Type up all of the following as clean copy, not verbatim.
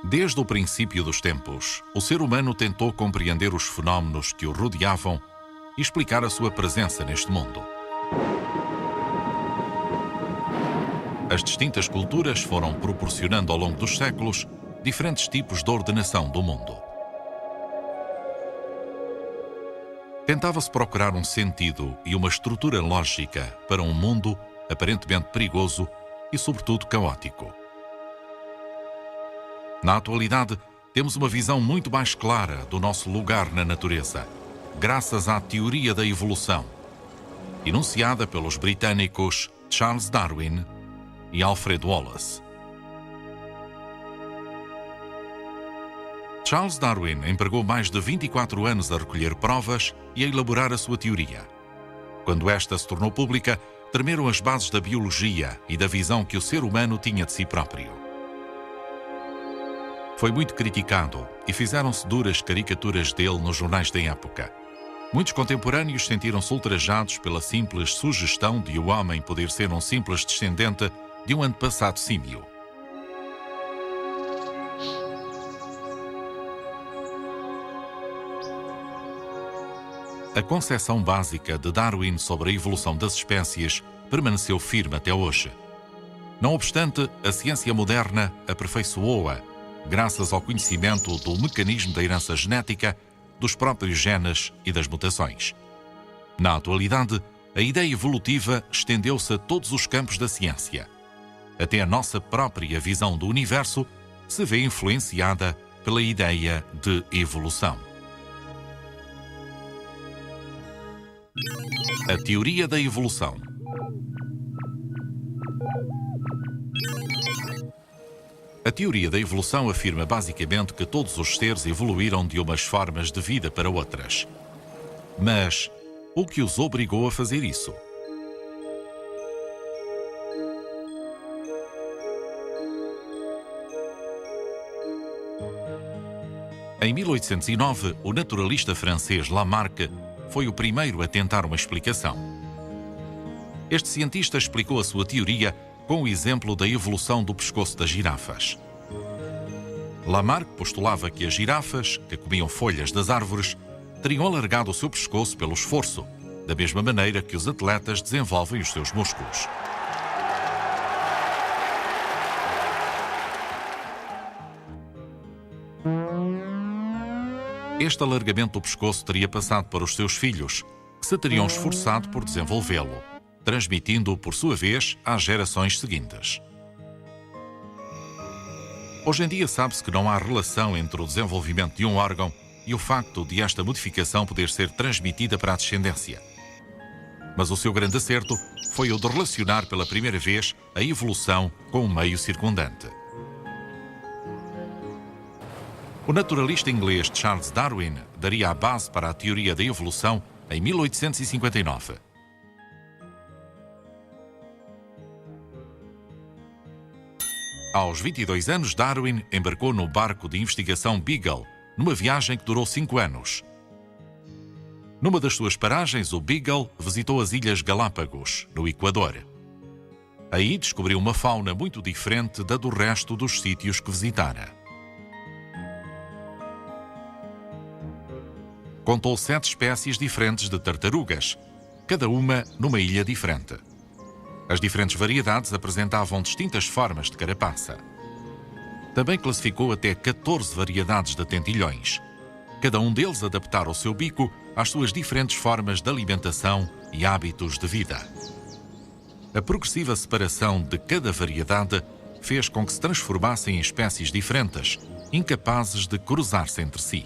Desde o princípio dos tempos, o ser humano tentou compreender os fenómenos que o rodeavam e explicar a sua presença neste mundo. As distintas culturas foram proporcionando ao longo dos séculos diferentes tipos de ordenação do mundo. Tentava-se procurar um sentido e uma estrutura lógica para um mundo aparentemente perigoso e, sobretudo, caótico. Na atualidade, temos uma visão muito mais clara do nosso lugar na natureza, graças à teoria da evolução, enunciada pelos britânicos Charles Darwin e Alfred Wallace. Charles Darwin empregou mais de 24 anos a recolher provas e a elaborar a sua teoria. Quando esta se tornou pública, tremeram as bases da biologia e da visão que o ser humano tinha de si próprio. Foi muito criticado e fizeram-se duras caricaturas dele nos jornais da época. Muitos contemporâneos sentiram-se ultrajados pela simples sugestão de o homem poder ser um simples descendente de um antepassado símio. A concepção básica de Darwin sobre a evolução das espécies permaneceu firme até hoje. Não obstante, a ciência moderna aperfeiçoou-a graças ao conhecimento do mecanismo da herança genética, dos próprios genes e das mutações. Na atualidade, a ideia evolutiva estendeu-se a todos os campos da ciência. Até a nossa própria visão do universo se vê influenciada pela ideia de evolução. A teoria da evolução. A teoria da evolução afirma basicamente que todos os seres evoluíram de umas formas de vida para outras. Mas o que os obrigou a fazer isso? Em 1809, o naturalista francês Lamarck foi o primeiro a tentar uma explicação. Este cientista explicou a sua teoria com o exemplo da evolução do pescoço das girafas. Lamarck postulava que as girafas, que comiam folhas das árvores, teriam alargado o seu pescoço pelo esforço, da mesma maneira que os atletas desenvolvem os seus músculos. Este alargamento do pescoço teria passado para os seus filhos, que se teriam esforçado por desenvolvê-lo, transmitindo-o, por sua vez, às gerações seguintes. Hoje em dia sabe-se que não há relação entre o desenvolvimento de um órgão e o facto de esta modificação poder ser transmitida para a descendência. Mas o seu grande acerto foi o de relacionar pela primeira vez a evolução com o meio circundante. O naturalista inglês Charles Darwin daria a base para a teoria da evolução em 1859. Aos 22 anos, Darwin embarcou no barco de investigação Beagle, numa viagem que durou 5 anos. Numa das suas paragens, o Beagle visitou as Ilhas Galápagos, no Equador. Aí descobriu uma fauna muito diferente da do resto dos sítios que visitara. Contou 7 espécies diferentes de tartarugas, cada uma numa ilha diferente. As diferentes variedades apresentavam distintas formas de carapaça. Também classificou até 14 variedades de tentilhões, cada um deles adaptar o seu bico às suas diferentes formas de alimentação e hábitos de vida. A progressiva separação de cada variedade fez com que se transformassem em espécies diferentes, incapazes de cruzar-se entre si.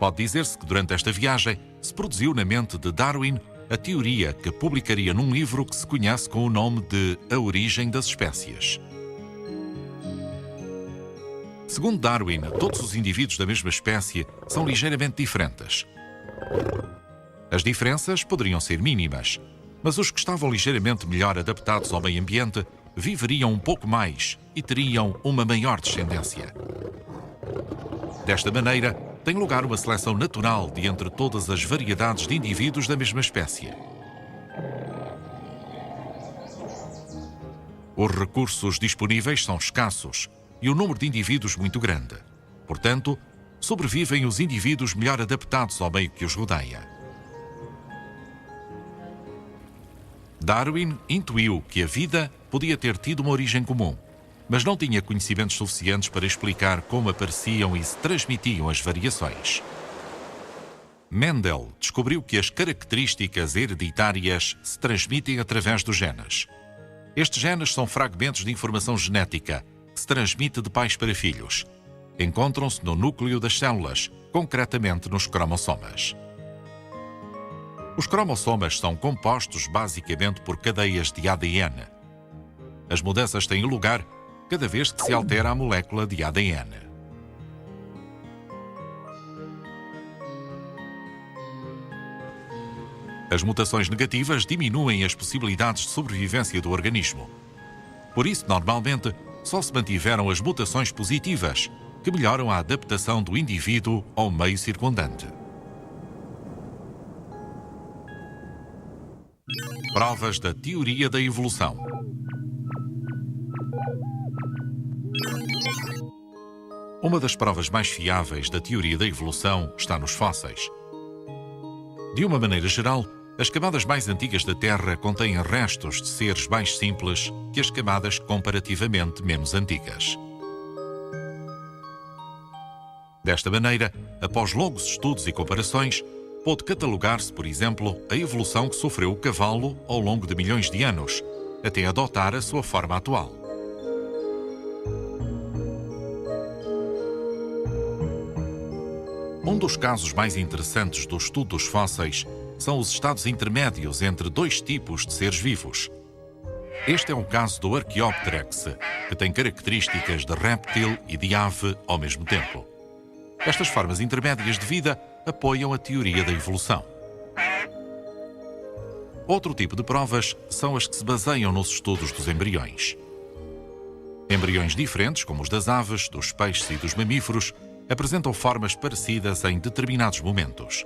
Pode dizer-se que durante esta viagem se produziu na mente de Darwin a teoria que publicaria num livro que se conhece com o nome de A Origem das Espécies. Segundo Darwin, todos os indivíduos da mesma espécie são ligeiramente diferentes. As diferenças poderiam ser mínimas, mas os que estavam ligeiramente melhor adaptados ao meio ambiente viveriam um pouco mais e teriam uma maior descendência. Desta maneira, tem lugar uma seleção natural de entre todas as variedades de indivíduos da mesma espécie. Os recursos disponíveis são escassos e o número de indivíduos muito grande. Portanto, sobrevivem os indivíduos melhor adaptados ao meio que os rodeia. Darwin intuiu que a vida podia ter tido uma origem comum, mas não tinha conhecimentos suficientes para explicar como apareciam e se transmitiam as variações. Mendel descobriu que as características hereditárias se transmitem através dos genes. Estes genes são fragmentos de informação genética que se transmite de pais para filhos. Encontram-se no núcleo das células, concretamente nos cromossomas. Os cromossomas são compostos basicamente por cadeias de ADN. As mudanças têm lugar cada vez que se altera a molécula de ADN. As mutações negativas diminuem as possibilidades de sobrevivência do organismo. Por isso, normalmente, só se mantiveram as mutações positivas, que melhoram a adaptação do indivíduo ao meio circundante. Provas da teoria da evolução. Uma das provas mais fiáveis da teoria da evolução está nos fósseis. De uma maneira geral, as camadas mais antigas da Terra contêm restos de seres mais simples que as camadas comparativamente menos antigas. Desta maneira, após longos estudos e comparações, pôde catalogar-se, por exemplo, a evolução que sofreu o cavalo ao longo de milhões de anos, até adotar a sua forma atual. Um dos casos mais interessantes do estudo dos fósseis são os estados intermédios entre dois tipos de seres vivos. Este é o caso do Archaeopteryx, que tem características de réptil e de ave ao mesmo tempo. Estas formas intermédias de vida apoiam a teoria da evolução. Outro tipo de provas são as que se baseiam nos estudos dos embriões. Embriões diferentes, como os das aves, dos peixes e dos mamíferos, apresentam formas parecidas em determinados momentos.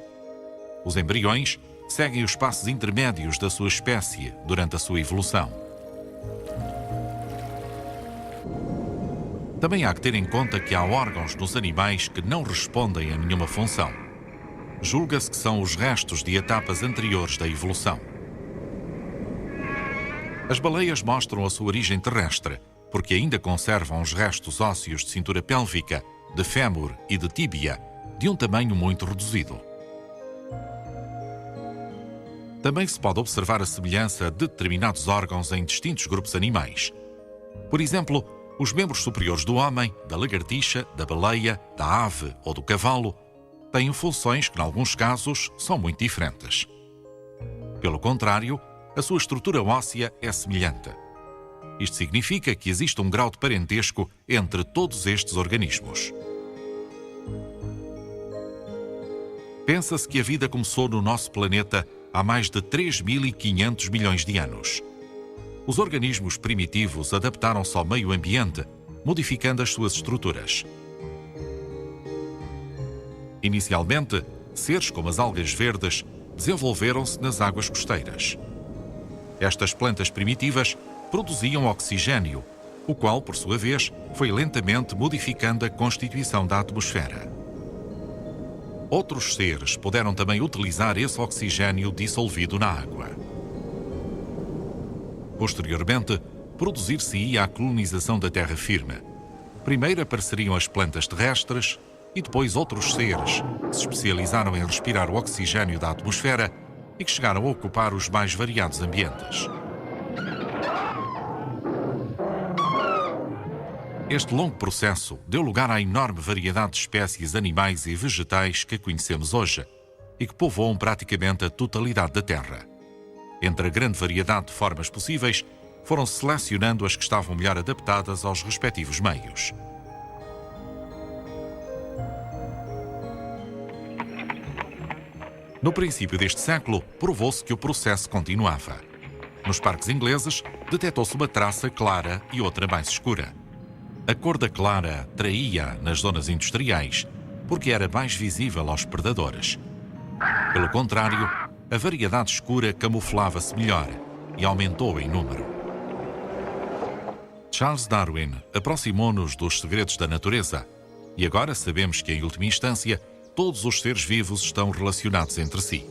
Os embriões seguem os passos intermédios da sua espécie durante a sua evolução. Também há que ter em conta que há órgãos nos animais que não respondem a nenhuma função. Julga-se que são os restos de etapas anteriores da evolução. As baleias mostram a sua origem terrestre, porque ainda conservam os restos ósseos de cintura pélvica, de fémur e de tíbia, de um tamanho muito reduzido. Também se pode observar a semelhança de determinados órgãos em distintos grupos animais. Por exemplo, os membros superiores do homem, da lagartixa, da baleia, da ave ou do cavalo têm funções que, em alguns casos, são muito diferentes. Pelo contrário, a sua estrutura óssea é semelhante. Isto significa que existe um grau de parentesco entre todos estes organismos. Pensa-se que a vida começou no nosso planeta há mais de 3.500 milhões de anos. Os organismos primitivos adaptaram-se ao meio ambiente, modificando as suas estruturas. Inicialmente, seres como as algas verdes desenvolveram-se nas águas costeiras. Estas plantas primitivas produziam oxigênio, o qual, por sua vez, foi lentamente modificando a constituição da atmosfera. Outros seres puderam também utilizar esse oxigênio dissolvido na água. Posteriormente, produzir-se-ia a colonização da terra firme. Primeiro apareceriam as plantas terrestres e depois outros seres que se especializaram em respirar o oxigênio da atmosfera e que chegaram a ocupar os mais variados ambientes. Este longo processo deu lugar à enorme variedade de espécies animais e vegetais que conhecemos hoje e que povoam praticamente a totalidade da Terra. Entre a grande variedade de formas possíveis, foram selecionando as que estavam melhor adaptadas aos respectivos meios. No princípio deste século, provou-se que o processo continuava. Nos parques ingleses, detetou-se uma traça clara e outra mais escura. A cor da clara atraía nas zonas industriais, porque era mais visível aos predadores. Pelo contrário, a variedade escura camuflava-se melhor e aumentou em número. Charles Darwin aproximou-nos dos segredos da natureza e agora sabemos que, em última instância, todos os seres vivos estão relacionados entre si.